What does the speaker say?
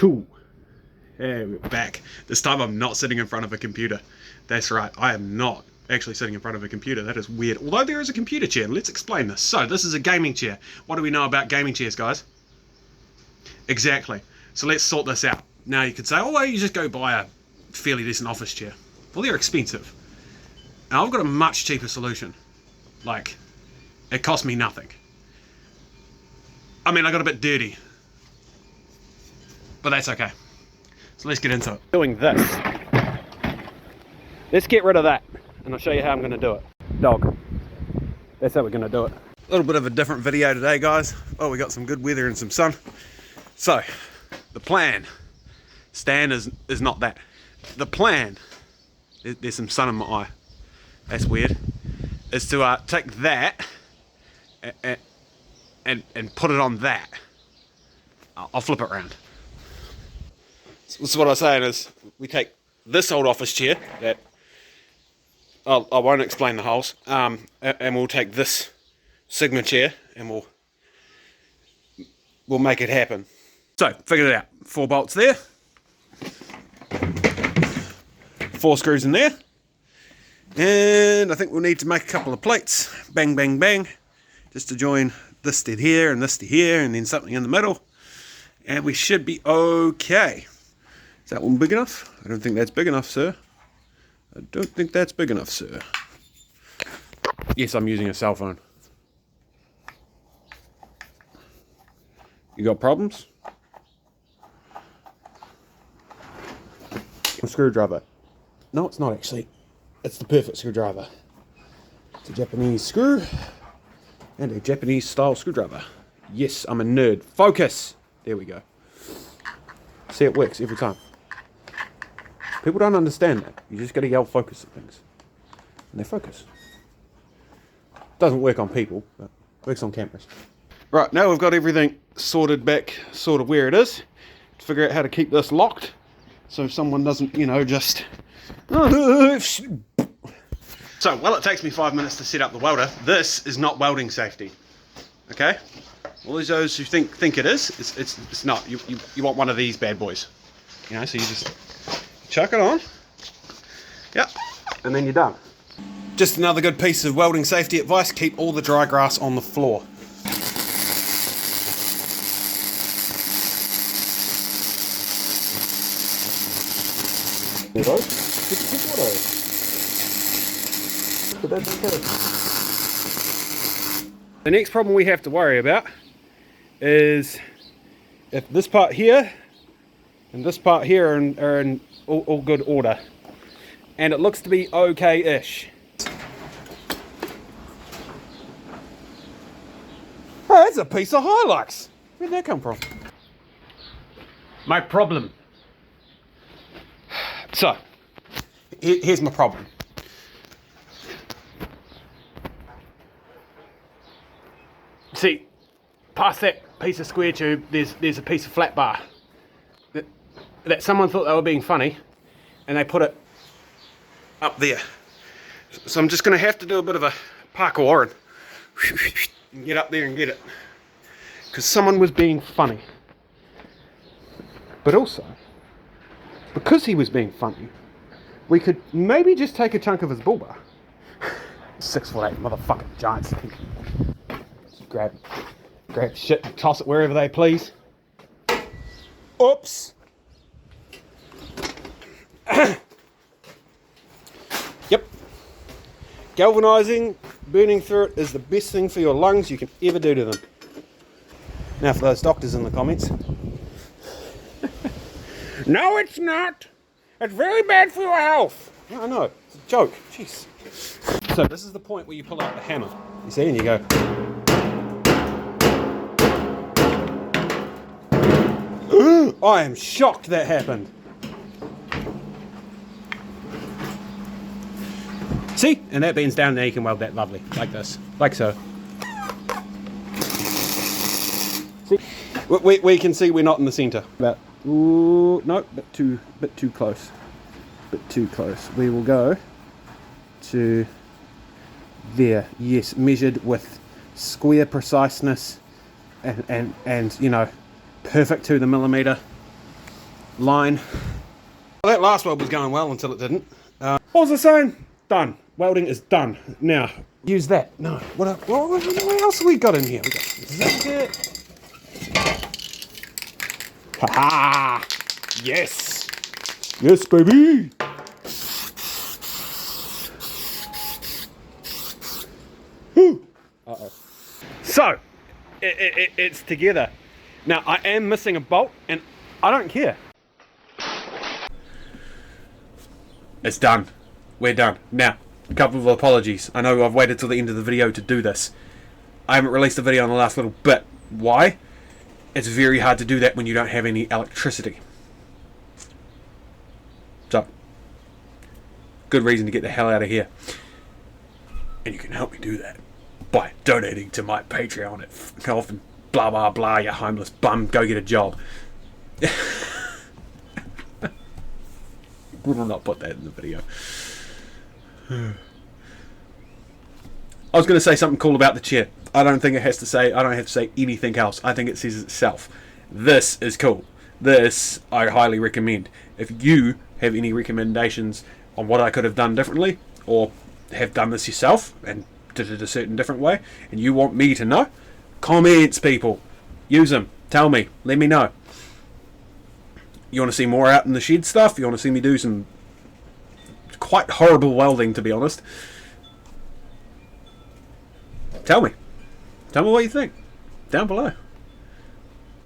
Cool. And we're back. This time I'm not sitting in front of a computer. That's right, I am not actually sitting in front of a computer. That is weird. Although there is a computer chair. Let's explain this. So, this is a gaming chair. What do we know about gaming chairs, guys? Exactly. So let's sort this out. Now you could say, oh, well, you just go buy a fairly decent office chair. Well, they're expensive. Now I've got a much cheaper solution. Like, it cost me nothing. I mean, I got a bit dirty. But that's okay. So let's get into it. Doing this. Let's get rid of that. And I'll show you how I'm going to do it. Dog. That's how we're going to do it. A little bit of a different video today, guys. Oh, we got some good weather and some sun. So, the plan. Stan is not that. The plan. There's some sun in my eye. That's weird. Is to take that and put it on that. I'll flip it around. So what I'm saying is, we take this old office chair that I won't explain the holes, and we'll take this Sigma chair and we'll make it happen. So, figured it out. 4 bolts there, 4 screws in there, and I think we'll need to make a couple of plates. Bang, bang, bang, just to join this to here and this to here, and then something in the middle, and we should be okay. Is that one big enough? I don't think that's big enough, sir. I don't think that's big enough, sir. Yes, I'm using a cell phone. You got problems? A screwdriver. No, it's not actually. It's the perfect screwdriver. It's a Japanese screw and a Japanese style screwdriver. Yes, I'm a nerd. Focus! There we go. See, it works every time. People don't understand that. You just got to yell focus at things. And they focus. Doesn't work on people, but works on cameras. Right, now we've got everything sorted back sort of where it is. To figure out how to keep this locked. So someone doesn't, you know, just... So, while it takes me 5 minutes to set up the welder, this is not welding safety. Okay? All those who think it is, it's not. You want one of these bad boys. You know, so you just chuck it on. Yep. And then you're done. Just another good piece of welding safety advice, keep all the dry grass on the floor. The next problem we have to worry about is if this part here and this part here are in all good order, and it looks to be okay-ish. Oh, that's a piece of Hilux. Where'd that come from? My problem. So, here's my problem. See, past that piece of square tube, there's a piece of flat bar that someone thought they were being funny, and they put it up there. So I'm just going to have to do a bit of a parkour and get up there and get it, because someone was being funny. But also, because he was being funny, we could maybe just take a chunk of his bull bar. 6'8" motherfucking giants. Just grab shit and toss it wherever they please. Oops. Yep. Galvanizing, burning through it is the best thing for your lungs you can ever do to them. Now for those doctors in the comments. No, it's not. It's very bad for your health. I know, it's a joke. Jeez. So this is the point where you pull out the hammer. You see, and you go. I am shocked that happened. See? And that bends down and now you can weld that lovely. Like this. Like so. See? We can see we're not in the centre. About, ooh, no, bit too close. Bit too close. We will go to there. Yes, measured with square preciseness and you know, perfect to the millimetre. line. Well, that last weld was going well until it didn't. What was I saying? Done. Welding is done. Now, use that. No. What else have we got in here? We got Zipkit. Ha-ha! Yes! Yes, baby! Whew. Uh-oh. So, it's together. Now, I am missing a bolt, and I don't care. It's done. We're done. Now, a couple of apologies. I know I've waited till the end of the video to do this. I haven't released a video on the last little bit. Why? It's very hard to do that when you don't have any electricity. So, good reason to get the hell out of here. And you can help me do that by donating to my Patreon at f***off and blah blah blah, you homeless bum, go get a job. We'll not put that in the video. I was going to say something cool about the chair. I don't think it has to say, I don't have to say anything else. I think it says itself. This is cool. This I highly recommend. If you have any recommendations on what I could have done differently, or have done this yourself and did it a certain different way, and you want me to know, comments, people. Use them. Tell me. Let me know. You want to see more out in the shed stuff? You want to see me do some quite horrible welding, to be honest? Tell me. Tell me what you think. Down below.